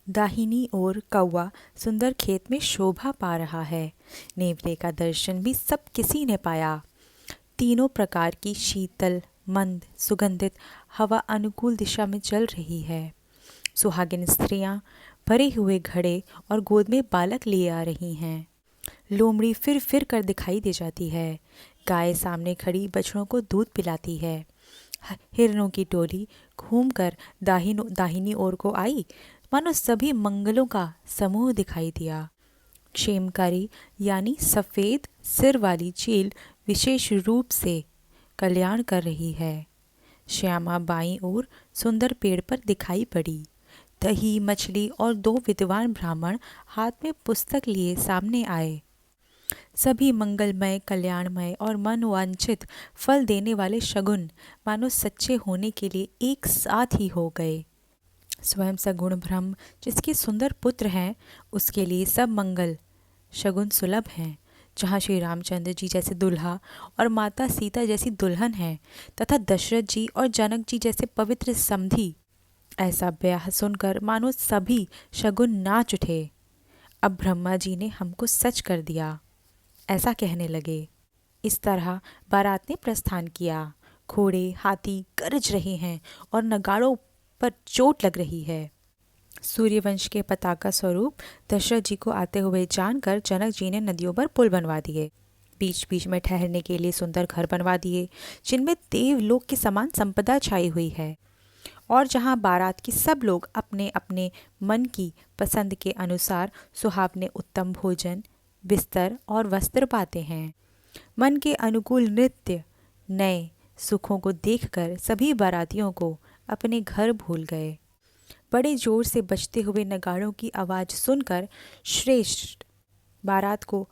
दाहिनी ओर कौवा सुंदर खेत में शोभा पा रहा है। नेवले का दर्शन भी सब किसी ने पाया। तीनों प्रकार की शीतल मंद सुगंधित हवा अनुकूल दिशा में चल रही है। सुहागिन स्त्रियां भरे हुए घड़े और गोद में बालक लिए आ रही हैं। लोमड़ी फिर फिर कर दिखाई दे जाती है। गाय सामने खड़ी बछड़ों को दूध पिलाती है। हिरणों की टोली घूमकर दाहिनी ओर को आई, मानो सभी मंगलों का समूह दिखाई दिया। क्षेमकारी यानी सफेद सिर वाली चील विशेष रूप से कल्याण कर रही है। श्यामा बाईं ओर सुंदर पेड़ पर दिखाई पड़ी। दही मछली और दो विद्वान ब्राह्मण हाथ में पुस्तक लिए सामने आए। सभी मंगलमय कल्याणमय और मनवांछित फल देने वाले शगुन मानो सच्चे होने के लिए एक साथ ही हो गए। स्वयं सगुण ब्रह्म जिसके सुंदर पुत्र हैं, उसके लिए सब मंगल शगुन सुलभ हैं। जहाँ श्री रामचंद्र जी जैसे दुल्हा और माता सीता जैसी दुल्हन है, तथा दशरथ जी और जनक जी जैसे पवित्र समधी, ऐसा ब्याह सुनकर मानो सभी शगुन नाच उठे। अब ब्रह्मा जी ने हमको सच कर दिया, ऐसा कहने लगे। इस तरह बारात ने प्रस्थान किया। घोड़े हाथी गरज रहे हैं और नगाड़ों पर चोट लग रही है। सूर्यवंश के पताका स्वरूप दशरथ जी को आते हुए जानकर जनक जी ने नदियों पर पुल बनवा दिए। बीच बीच में ठहरने के लिए सुंदर घर बनवा दिए, जिनमें देवलोक के समान संपदा छाई हुई है, और जहां बारात के सब लोग अपने अपने मन की पसंद के अनुसार सुहावने उत्तम भोजन बिस्तर और वस्त्र पाते हैं। मन के अनुकूल नृत्य नए सुखों को देखकर सभी बारातियों को अपने घर भूल गए। बड़े जोर से बजते हुए नगाड़ों की आवाज़ सुनकर श्रेष्ठ बारात को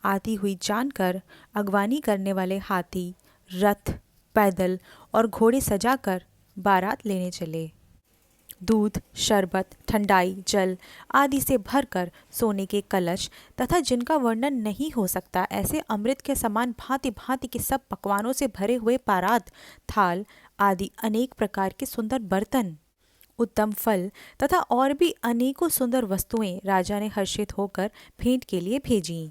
आती हुई जानकर अगवानी करने वाले हाथी रथ पैदल और घोड़े सजाकर बारात लेने चले। दूध शरबत ठंडाई जल आदि से भरकर सोने के कलश तथा जिनका वर्णन नहीं हो सकता ऐसे अमृत के समान भांति भांति के सब पकवानों से भरे हुए पारात थाल आदि अनेक प्रकार के सुंदर बर्तन उत्तम फल तथा और भी अनेकों सुंदर वस्तुएं राजा ने हर्षित होकर भेंट के लिए भेजी।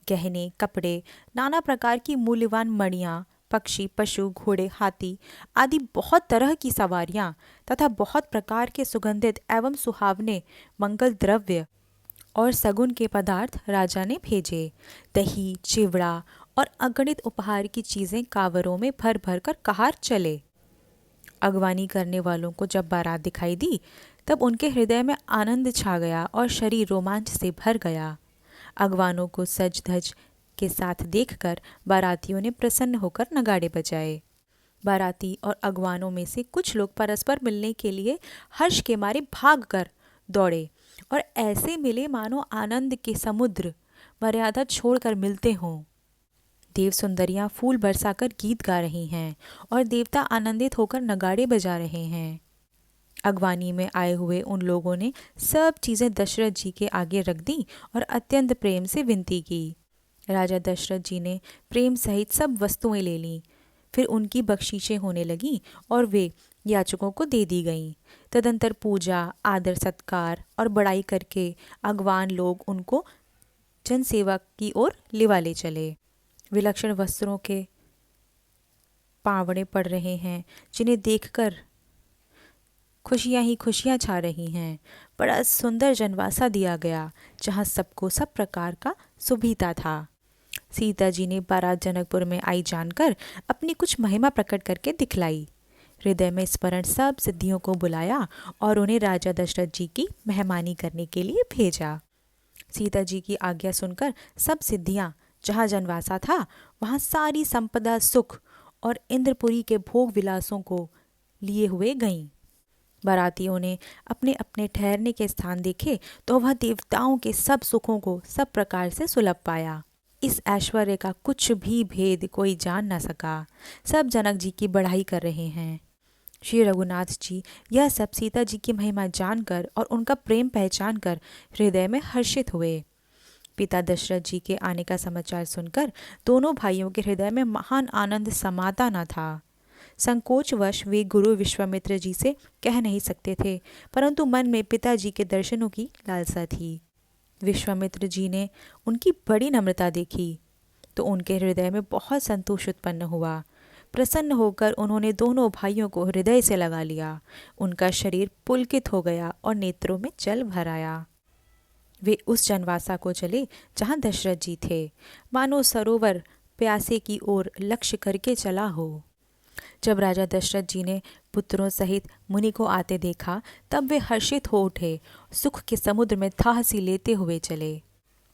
गहने कपड़े नाना प्रकार की मूल्यवान मणियाँ पक्षी पशु घोड़े हाथी आदि बहुत तरह की सवारियाँ तथा बहुत प्रकार के सुगंधित एवं सुहावने मंगल द्रव्य और सगुन के पदार्थ राजा ने भेजे। दही चिवड़ा और अगणित उपहार की चीज़ें कांवरों में भर भर कर कहार चले। अगवानी करने वालों को जब बारात दिखाई दी, तब उनके हृदय में आनंद छा गया और शरीर रोमांच से भर गया। अगवानों को सज धज के साथ देखकर बारातियों ने प्रसन्न होकर नगाड़े बजाए। बाराती और अगवानों में से कुछ लोग परस्पर मिलने के लिए हर्ष के मारे भाग कर दौड़े और ऐसे मिले मानो आनंद के समुद्र मर्यादा छोड़कर मिलते हों। देव सुंदरियां फूल बरसाकर गीत गा रही हैं और देवता आनंदित होकर नगाड़े बजा रहे हैं। अगवानी में आए हुए उन लोगों ने सब चीज़ें दशरथ जी के आगे रख दी और अत्यंत प्रेम से विनती की। राजा दशरथ जी ने प्रेम सहित सब वस्तुएं ले लीं। फिर उनकी बख्शीशें होने लगीं और वे याचकों को दे दी गईं। तदंतर पूजा आदर सत्कार और बड़ाई करके अगवान लोग उनको जनसेवा की ओर लिवा ले चले। विलक्षण वस्त्रों के पावड़े पड़ रहे हैं, जिन्हें देखकर खुशियां ही खुशियां छा रही हैं। बड़ा सुंदर जनवासा दिया गया, जहां सबको सब प्रकार का सुविधा था। सीता जी ने बारात जनकपुर में आई जानकर अपनी कुछ महिमा प्रकट करके दिखलाई। हृदय में स्मरण सब सिद्धियों को बुलाया और उन्हें राजा दशरथ जी की मेहमानी करने के लिए भेजा। सीता जी की आज्ञा सुनकर सब सिद्धियां जहाँ जनवासा था वहाँ सारी संपदा सुख और इंद्रपुरी के भोग विलासों को लिए हुए गईं। बारातियों ने अपने अपने ठहरने के स्थान देखे तो वह देवताओं के सब सुखों को सब प्रकार से सुलभ पाया। इस ऐश्वर्य का कुछ भी भेद कोई जान न सका। सब जनक जी की बढ़ाई कर रहे हैं। श्री रघुनाथ जी यह सब सीता जी की महिमा जानकर और उनका प्रेम पहचान कर हृदय में हर्षित हुए। पिता दशरथ जी के आने का समाचार सुनकर दोनों भाइयों के हृदय में महान आनंद समाता न था। संकोचवश वे गुरु विश्वामित्र जी से कह नहीं सकते थे, परंतु मन में पिताजी के दर्शनों की लालसा थी। विश्वामित्र जी ने उनकी बड़ी नम्रता देखी तो उनके हृदय में बहुत संतोष उत्पन्न हुआ। प्रसन्न होकर उन्होंने दोनों भाइयों को हृदय से लगा लिया। उनका शरीर पुलकित हो गया और नेत्रों में जल भर आया। वे उस जनवासा को चले जहाँ दशरथ जी थे, मानो सरोवर प्यासे की ओर लक्ष्य करके चला हो। जब राजा दशरथ जी ने पुत्रों सहित मुनि को आते देखा, तब वे हर्षित हो उठे, सुख के समुद्र में थाह सी लेते हुए चले।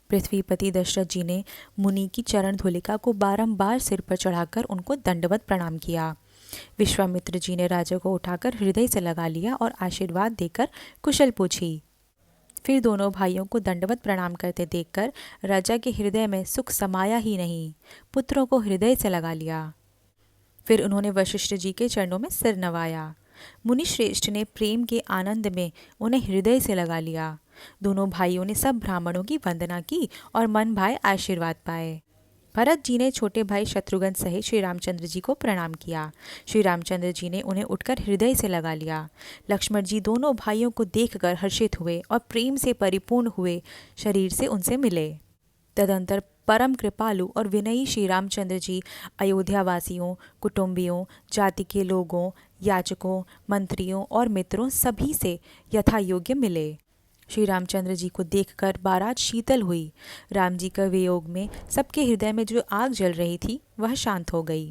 पृथ्वीपति दशरथ जी ने मुनि की चरण धूलिका को बारंबार सिर पर चढ़ाकर उनको दंडवत प्रणाम किया। विश्वामित्र जी ने राजा को उठाकर हृदय से लगा लिया और आशीर्वाद देकर कुशल पूछी। फिर दोनों भाइयों को दंडवत प्रणाम करते देखकर राजा के हृदय में सुख समाया ही नहीं, पुत्रों को हृदय से लगा लिया। फिर उन्होंने वशिष्ठ जी के चरणों में सिर नवाया। मुनि श्रेष्ठ ने प्रेम के आनंद में उन्हें हृदय से लगा लिया। दोनों भाइयों ने सब ब्राह्मणों की वंदना की और मन भाए आशीर्वाद पाए। भरत जी ने छोटे भाई शत्रुघ्न सहित श्री रामचंद्र जी को प्रणाम किया। श्री रामचंद्र जी ने उन्हें उठकर हृदय से लगा लिया। लक्ष्मण जी दोनों भाइयों को देखकर हर्षित हुए और प्रेम से परिपूर्ण हुए शरीर से उनसे मिले। तदंतर परम कृपालु और विनयी श्री रामचंद्र जी अयोध्या वासियों, कुटुंबियों, जाति के लोगों, याचकों, मंत्रियों और मित्रों सभी से यथा योग्य मिले। श्री रामचंद्र जी को देखकर बारात शीतल हुई। राम जी का वियोग में सबके हृदय में जो आग जल रही थी वह शांत हो गई।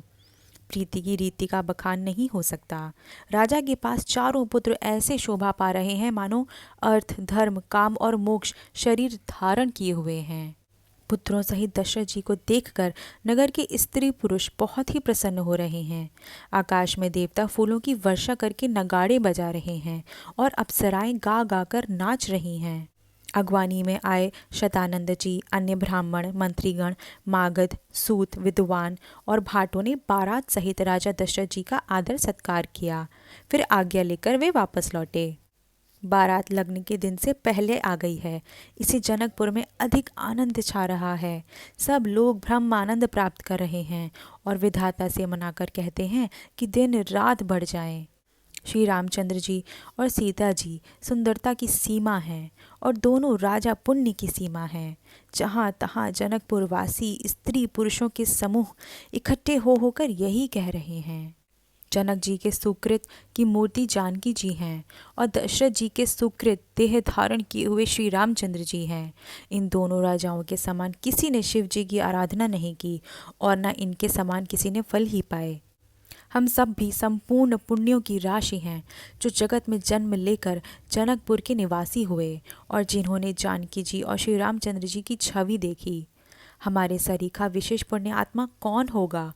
प्रीति की रीति का बखान नहीं हो सकता। राजा के पास चारों पुत्र ऐसे शोभा पा रहे हैं मानो अर्थ, धर्म, काम और मोक्ष शरीर धारण किए हुए हैं। पुत्रों सहित दशरथ जी को देखकर नगर के स्त्री पुरुष बहुत ही प्रसन्न हो रहे हैं। आकाश में देवता फूलों की वर्षा करके नगाड़े बजा रहे हैं और अप्सराएं गा गाकर नाच रही हैं। अगवानी में आए शतानंद जी, अन्य ब्राह्मण, मंत्रीगण, मागध, सूत, विद्वान और भाटों ने बारात सहित राजा दशरथ जी का आदर सत्कार किया। फिर आज्ञा लेकर वे वापस लौटे। बारात लगने के दिन से पहले आ गई है, इसे जनकपुर में अधिक आनंद छा रहा है। सब लोग ब्रह्मानंद प्राप्त कर रहे हैं और विधाता से मनाकर कहते हैं कि दिन रात बढ़ जाएं। श्री रामचंद्र जी और सीता जी सुंदरता की सीमा हैं और दोनों राजा पुण्य की सीमा हैं। जहाँ तहाँ जनकपुर वासी स्त्री पुरुषों के समूह इकट्ठे हो होकर यही कह रहे हैं। जनक जी के सुकृत की मूर्ति जानकी जी हैं और दशरथ जी के सुकृत देह धारण किए हुए श्री रामचंद्र जी हैं। इन दोनों राजाओं के समान किसी ने शिव जी की आराधना नहीं की और न इनके समान किसी ने फल ही पाए। हम सब भी संपूर्ण पुण्यों की राशि हैं जो जगत में जन्म लेकर जनकपुर के निवासी हुए और जिन्होंने जानकी जी और श्री रामचंद्र जी की छवि देखी। हमारे सरीखा विशेष पुण्य आत्मा कौन होगा?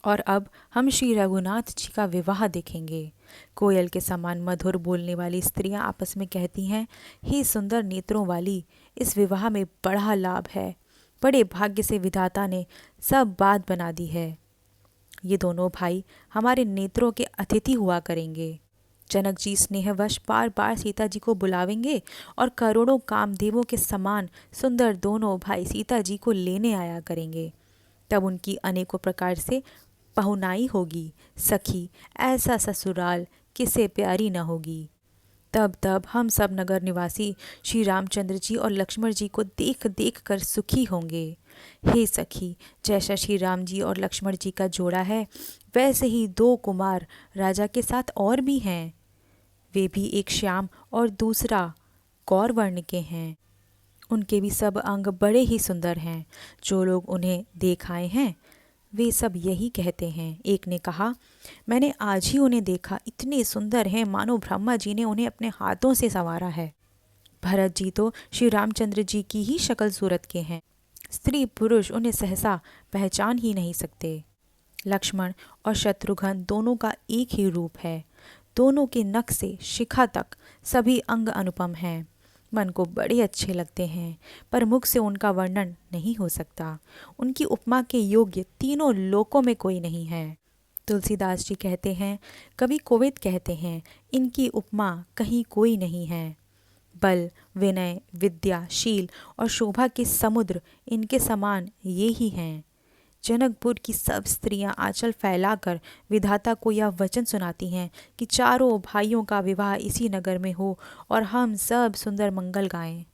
और अब हम श्री रघुनाथ जी का विवाह देखेंगे। कोयल के समान मधुर बोलने वाली स्त्रियां आपस में कहती हैं, हे सुंदर नेत्रों वाली, इस विवाह में बड़ा लाभ है। बड़े भाग्य से विधाता ने सब बात बना दी है। ये दोनों भाई हमारे नेत्रों के अतिथि हुआ करेंगे। जनक जी स्नेहवश बार बार सीता जी को बुलावेंगे और करोड़ों कामदेवों के समान सुंदर दोनों भाई सीता जी को लेने आया करेंगे। तब उनकी अनेकों प्रकार से पहुनाई होगी। सखी, ऐसा ससुराल किसे प्यारी न होगी। तब हम सब नगर निवासी श्री रामचंद्र जी और लक्ष्मण जी को देख देख कर सुखी होंगे। हे सखी, जैसा श्री राम जी और लक्ष्मण जी का जोड़ा है, वैसे ही दो कुमार राजा के साथ और भी हैं। वे भी एक श्याम और दूसरा गौर वर्ण के हैं। उनके भी सब अंग बड़े ही सुंदर हैं। जो लोग उन्हें देख आए हैं वे सब यही कहते हैं। एक ने कहा, मैंने आज ही उन्हें देखा, इतने सुंदर हैं मानो ब्रह्मा जी ने उन्हें अपने हाथों से संवारा है। भरत जी तो श्री रामचंद्र जी की ही शक्ल सूरत के हैं। स्त्री पुरुष उन्हें सहसा पहचान ही नहीं सकते। लक्ष्मण और शत्रुघ्न दोनों का एक ही रूप है। दोनों के नख से शिखा तक सभी अंग अनुपम हैं। मन को बड़े अच्छे लगते हैं, पर मुख से उनका वर्णन नहीं हो सकता। उनकी उपमा के योग्य तीनों लोकों में कोई नहीं है। तुलसीदास जी कहते हैं, कवि कोविद कहते हैं, इनकी उपमा कहीं कोई नहीं है। बल, विनय, विद्या, शील और शोभा के समुद्र इनके समान ये ही हैं। जनकपुर की सब स्त्रियां आंचल फैलाकर विधाता को यह वचन सुनाती हैं कि चारों भाइयों का विवाह इसी नगर में हो और हम सब सुंदर मंगल गाएं।